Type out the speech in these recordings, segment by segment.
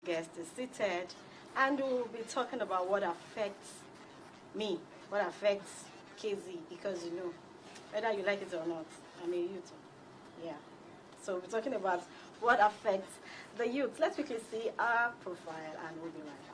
guest is seated, and we'll be talking about what affects me, what affects KZ, because whether you like it or not, I'm a youth. Yeah. So we'll be talking about what affects the youth. Let's quickly see our profile, and we'll be right back.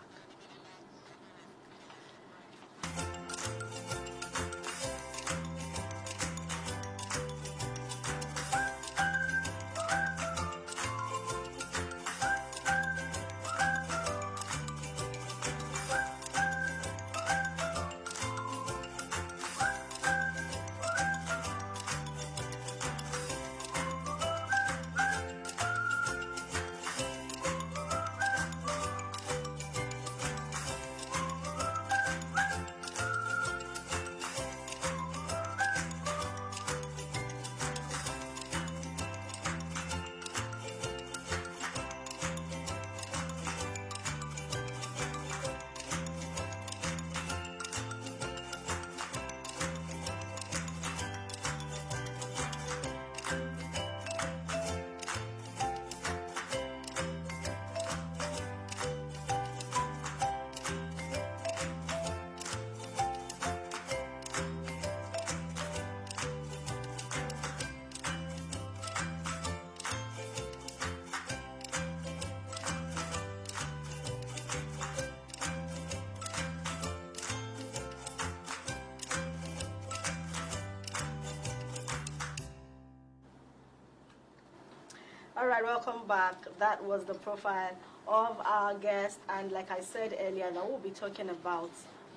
All right, welcome back. That was the profile of our guest, and like I said earlier, now we'll be talking about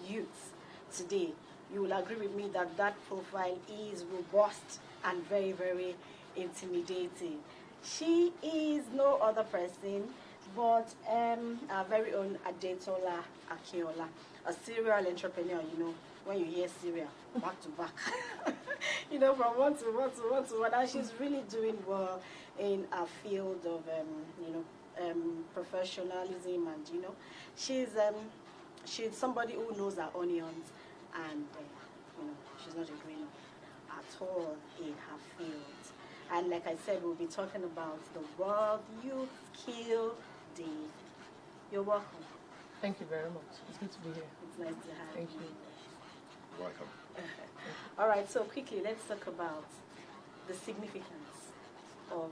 youth today. You will agree with me that that profile is robust and very, very intimidating. She is no other person but our very own Adetola Akinola, a serial entrepreneur. When you hear serial, back to back, from one to one to one to one, and she's really doing well in a field of, professionalism, and she's somebody who knows her onions, and she's not a greener at all in her field. And like I said, we'll be talking about the World Youth Skill Day. You're welcome. Thank you very much. It's good to be here. It's nice to have you. Thank you. Welcome. All right, so quickly, let's talk about the significance of,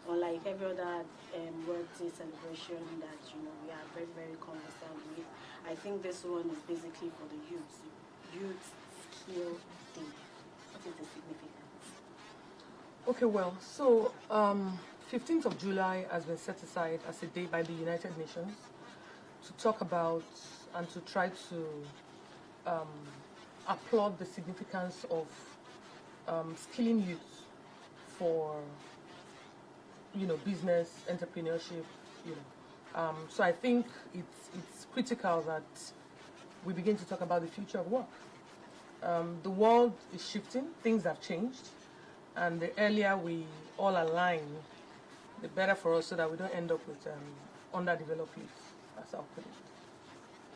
unlike every other World Day celebration that, we are very, very conversant with. I think this one is basically for the youth. Youth Skill Day. What is the significance? Okay, well, so 15th of July has been set aside as a day by the United Nations to talk about and to try to applaud the significance of skilling youth for, business, entrepreneurship, So I think it's critical that we begin to talk about the future of work. The world is shifting, things have changed, and the earlier we all align, the better for us so that we don't end up with underdeveloped youth, as I'll put it.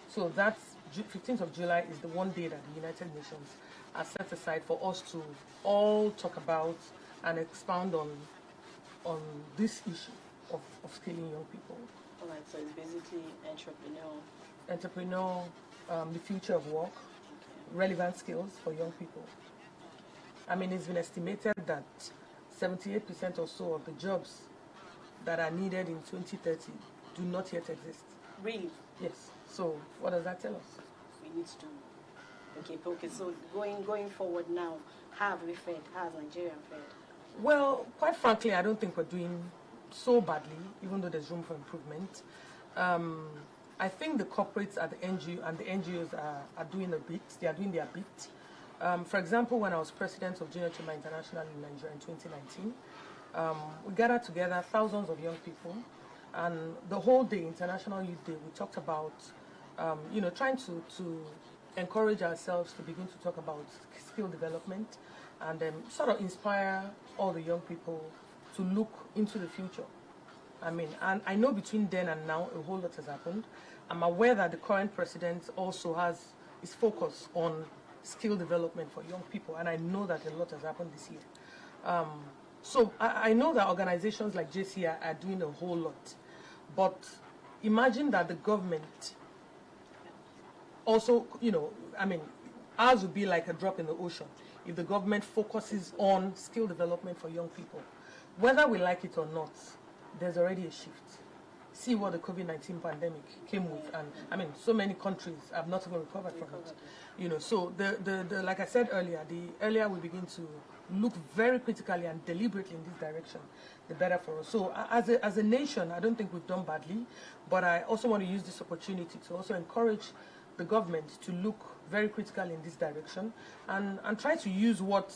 So that's 15th of July is the one day that the United Nations has set aside for us to all talk about and expound on this issue of skilling young people. All right, so it's basically entrepreneur, the future of work, relevant skills for young people. I mean, it's been estimated that 78% or so of the jobs that are needed in 2030 do not yet exist. Really? Yes. So what does that tell us? We need to. Okay. So going forward now, how have we fared? How has Nigeria fared? Well, quite frankly, I don't think we're doing so badly, even though there's room for improvement. I think the corporates at the NGO and the NGOs are doing a bit. They are doing their bit. For example, when I was president of Junior Chamber International in Nigeria in 2019, we gathered together thousands of young people, and the whole day, International Youth Day, we talked about, trying to encourage ourselves to begin to talk about skill development and sort of inspire all the young people to look into the future. I mean, and I know between then and now a whole lot has happened. I'm aware that the current president also has his focus on skill development for young people, and I know that a lot has happened this year. So I know that organizations like JCI are doing a whole lot, but imagine that the government also, ours would be like a drop in the ocean if the government focuses on skill development for young people. Whether we like it or not, there's already a shift. See what the COVID-19 pandemic came with, and so many countries have not even recovered from it. So the like I said earlier, the earlier we begin to look very critically and deliberately in this direction, the better for us. So as a nation, I don't think we've done badly, but I also want to use this opportunity to also encourage the government to look very critically in this direction and try to use what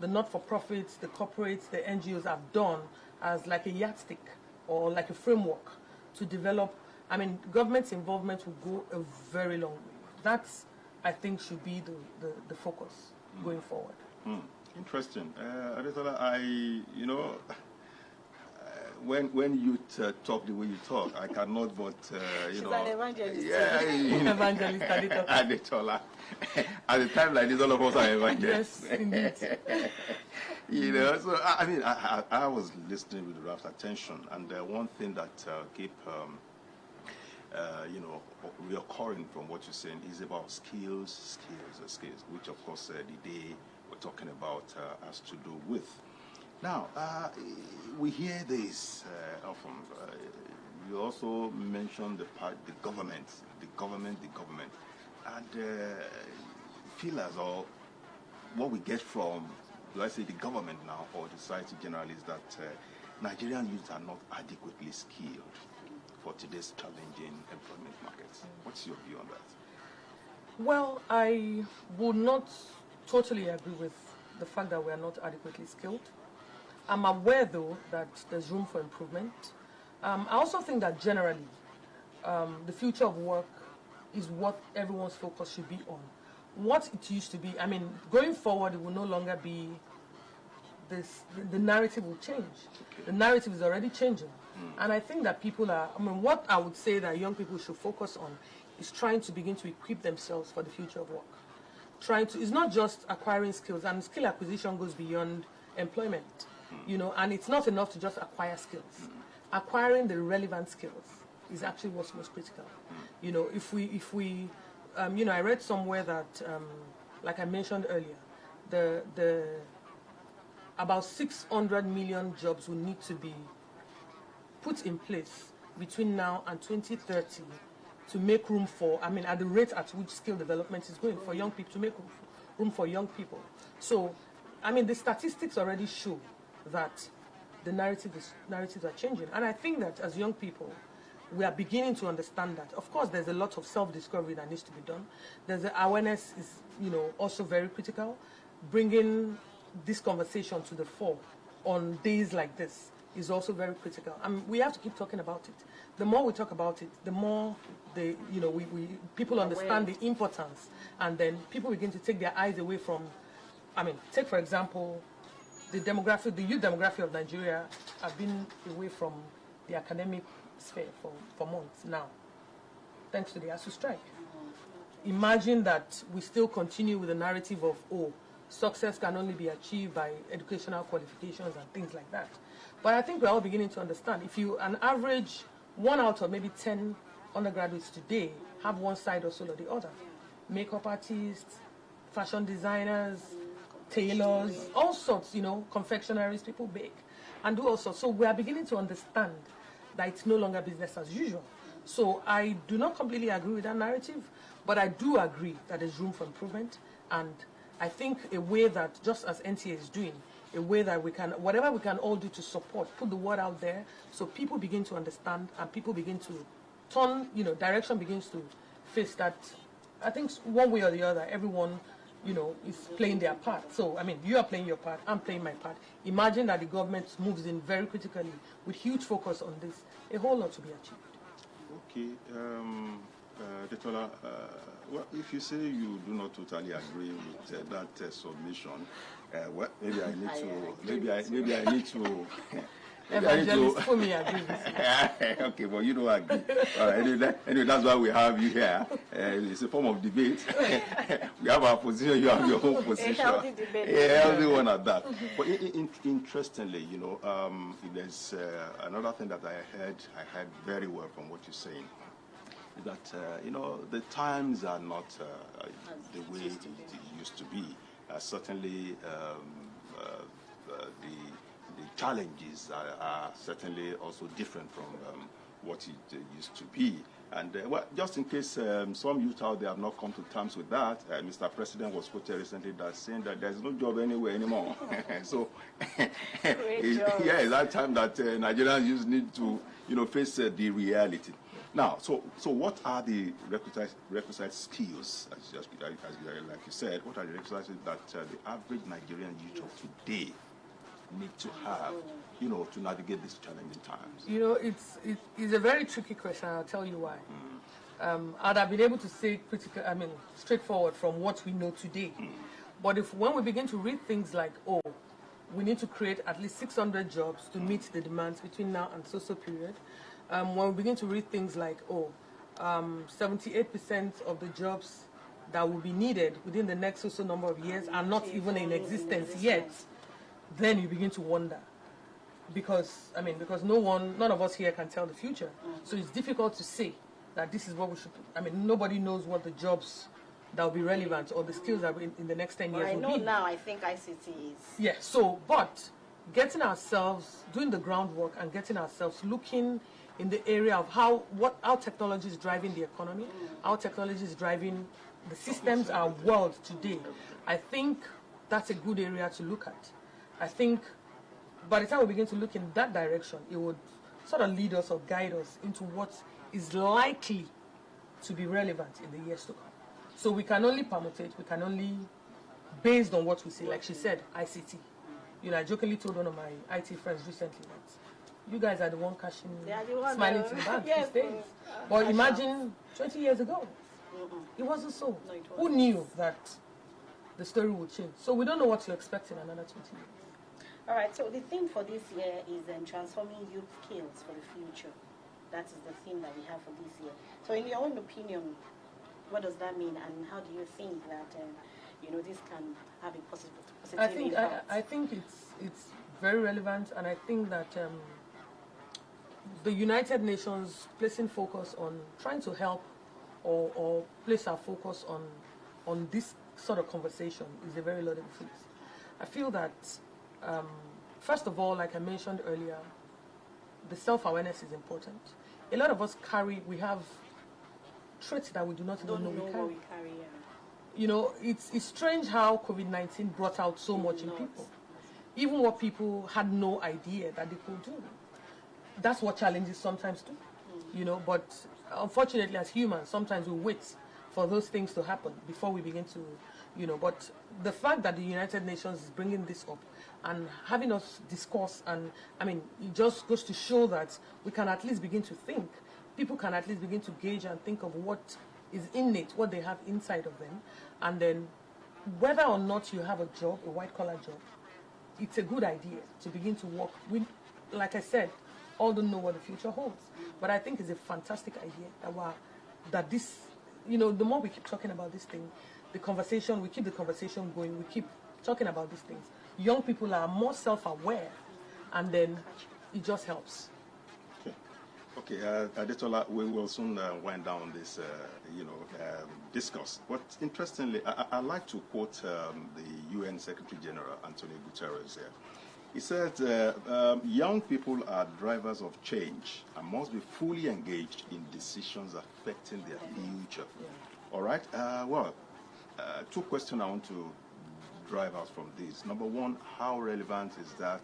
the not-for-profits, the corporates, the NGOs have done as like a yardstick or like a framework to develop. Government's involvement will go a very long way. That's, I think, should be the focus going forward. Interesting. Adetola, when you talk the way you talk, I cannot but, She's an evangelist. Yeah, Evangelist Adetola. At a time like this, all of us are evangelists. Yes, indeed. So, I was listening with rapt attention, and one thing that keep, reoccurring from what you're saying is about skills, which, of course, the day we're talking about has to do with. Now, we hear this often. You also mentioned the government, and feel as though what we get from, do I say the government now, or the society generally, is that Nigerian youths are not adequately skilled for today's challenging employment markets. What's your view on that? Well, I would not totally agree with the fact that we are not adequately skilled. I'm aware, though, that there's room for improvement. I also think that generally, the future of work is what everyone's focus should be on. What it used to be, going forward, it will no longer be this, the narrative will change. Okay. The narrative is already changing. And I think that people are, what I would say that young people should focus on is trying to begin to equip themselves for the future of work. It's not just acquiring skills, and skill acquisition goes beyond employment, and it's not enough to just acquire skills. Acquiring the relevant skills is actually what's most critical. If we I read somewhere that, like I mentioned earlier, the about 600 million jobs will need to be put in place between now and 2030 to make room for, at the rate at which skill development is going for young people, to make room for young people. So, the statistics already show that the narratives are changing. And I think that as young people, we are beginning to understand that. Of course, there's a lot of self-discovery that needs to be done. There's the awareness is, also very critical. Bringing this conversation to the fore on days like this is also very critical. We have to keep talking about it. The more we talk about it, the more people understand the importance, and then people begin to take their eyes away from. Take for example, the youth demography of Nigeria have been away from the academic sphere for months now, thanks to the ASU strike. Imagine that we still continue with the narrative of, success can only be achieved by educational qualifications and things like that. But I think we're all beginning to understand, if you, an average 1 out of maybe 10 undergraduates today have one side or so or the other. Makeup artists, fashion designers, tailors, all sorts, confectionaries, people bake and do all sorts. So we are beginning to understand that it's no longer business as usual. So I do not completely agree with that narrative, but I do agree that there's room for improvement. And I think a way that, just as NTA is doing, a way that we can, whatever we can all do to support, put the word out there so people begin to understand and people begin to turn, direction begins to face that. I think one way or the other, everyone, is playing their part. So, you are playing your part, I'm playing my part. Imagine that the government moves in very critically with huge focus on this. A whole lot to be achieved. Okay. Detola, well, if you say you do not totally agree with that submission, well, maybe I need to Evangelist for me agrees with you. Okay, well, you don't agree. All right, anyway, that's why we have you here. It's a form of debate. We have our position, you have your own position. A healthy debate. A healthy one at that. But interestingly, there's another thing that I heard very well from what you're saying. That the times are not the way it used to be. Certainly, the challenges are certainly also different from what it used to be. And well, just in case some youth out there have not come to terms with that, Mr. President was quoted recently that saying that there's no job anywhere anymore. So, yeah, it's that time that Nigerian youth need to face the reality. Now, so what are the requisite skills, like you said, what are the requisites that the average Nigerian youth of today need to have, to navigate these challenging times? It's a very tricky question. I'll tell you why. I'd have been able to say straightforward from what we know today. But when we begin to read things like, we need to create at least 600 jobs to meet the demands between now and so period. When we begin to read things like, 78% of the jobs that will be needed within the next so number of years are not even in existence yet, then you begin to wonder. Because none of us here can tell the future. So it's difficult to say that this is what we should, nobody knows what the jobs that will be relevant or the skills that in the next 10 years will be. I know now, I think ICT is. Yeah, but getting ourselves, doing the groundwork and getting ourselves looking in the area of how technology is driving the economy, how technology is driving the systems, our world today. I think that's a good area to look at. I think by the time we begin to look in that direction, it would sort of lead us or guide us into what is likely to be relevant in the years to come. So we can only permutate, we can only, based on what we see, like she said, ICT. I jokingly told one of my IT friends recently that you guys are the one cashing, smiling to the bank these days. But imagine 20 years ago, it wasn't so. No, it wasn't. Who knew that the story would change? So we don't know what to expect in another 20 years. All right, so the theme for this year is transforming youth skills for the future. That is the theme that we have for this year. So in your own opinion, what does that mean, and how do you think that this can have a positive impact? I think it's very relevant, and I think that the United Nations placing focus on trying to help or place our focus on this sort of conversation is a very laudable feat. I feel that first of all, like I mentioned earlier, the self-awareness is important. A lot of us we have traits that we do not even know we carry. It's strange how COVID-19 brought out so much in people. Even what people had no idea that they could do. That's what challenges sometimes do. But unfortunately as humans, sometimes we wait for those things to happen before we begin to, but the fact that the United Nations is bringing this up and having us discuss, and it just goes to show that we can at least begin to think. People can at least begin to gauge and think of what is innate, what they have inside of them, and then whether or not you have a job, a white-collar job, it's a good idea to begin to work. Like I said, all don't know what the future holds, but I think it's a fantastic idea that this, the more we keep talking about this thing, we keep the conversation going, we keep talking about these things. Young people are more self-aware, and then it just helps. Okay, Adetola, we will soon wind down this, discourse. But interestingly, I like to quote the UN Secretary General, Antonio Guterres here. He said, young people are drivers of change and must be fully engaged in decisions affecting their future. All right? Two questions I want to drive out from this. Number one, how relevant is that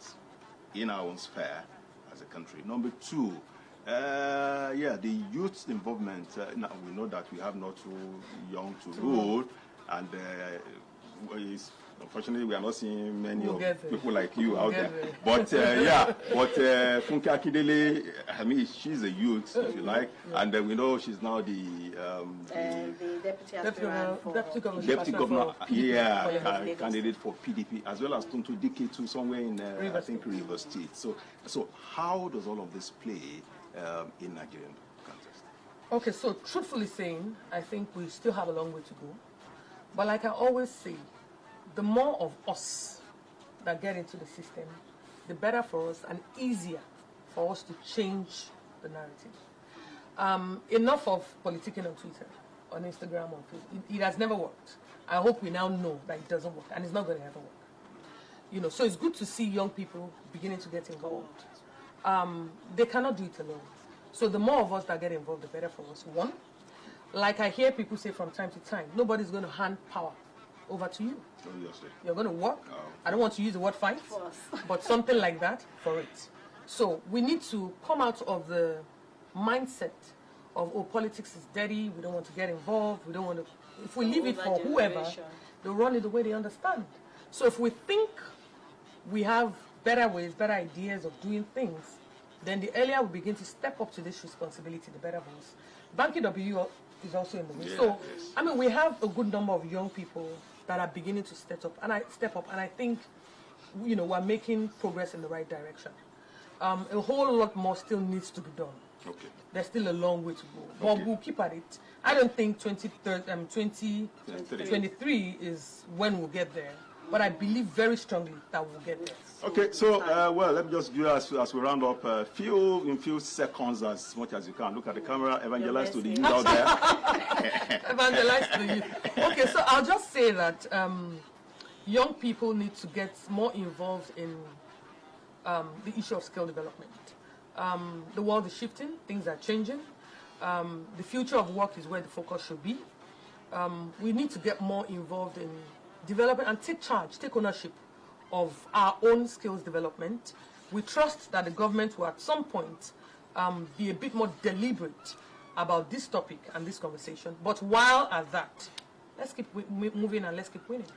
in our own sphere as a country? Number two, the youth involvement. Now we know that we have not too young to rule, and Unfortunately, we are not seeing many We'll of get people like you out there. there. But yeah, but Funke Akindele, I mean, she's a youth, if you like, and we know she's now the deputy aspirant for deputy governor, candidate for PDP, as well as Tonto Dike too, somewhere in I think River State. So how does all of this play in Nigerian context? Okay, so truthfully saying, I think we still have a long way to go. But like I always say, the more of us that get into the system, the better for us and easier for us to change the narrative. Enough of politicking on Twitter, on Instagram, on Facebook. It has never worked. I hope we now know that it doesn't work, and it's not going to ever work. You know, so it's good to see young people beginning to get involved. They cannot do it alone. So the more of us that get involved, the better for us. One, like I hear people say from time to time, nobody's going to hand power over to you. You're going to work. I don't want to use the word fight, but something like that for it. So we need to come out of the mindset of, oh, politics is dirty, we don't want to get involved, we don't want to... If we leave it for whoever, they'll run it the way they understand. So if we think we have better ways, better ideas of doing things, then the earlier we begin to step up to this responsibility, the better for us. Banky W is also in the way. So, I mean, we have a good number of young people that are beginning to step up, and I think, you know, we're making progress in the right direction. A whole lot more still needs to be done. Okay. There's still a long way to go, but we'll keep at it. I don't think 2023 is when we'll get there, but I believe very strongly that we'll get there. Okay, so well, let me just do as we round up. In few seconds, as much as you can. Look at the camera, evangelize to the youth out there. Evangelize to the youth. Okay, so I'll just say that young people need to get more involved in the issue of skill development. The world is shifting, things are changing. The future of work is where the focus should be. We need to get more involved in developing and take charge, take ownership of our own skills development. We trust that the government will at some point be a bit more deliberate about this topic and this conversation. But while at that, let's keep moving and let's keep winning.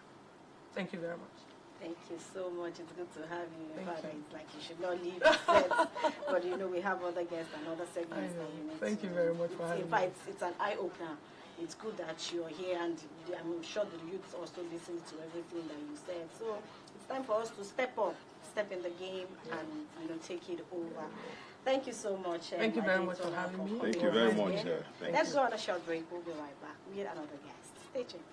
Thank you very much. Thank you so much. It's good to have you. Father, it's like you should not leave the set. But you know, we have other guests and other segments that you need. Thank you very much for having me. In fact, it's an eye-opener. It's good that you're here, and I'm sure the youth also listen to everything that you said. So it's time for us to step up, step in the game, and take it over. Thank you so much. Thank you very much for having me. Thank you very much. Let's go on a short break. We'll be right back. We get another guest. Stay tuned.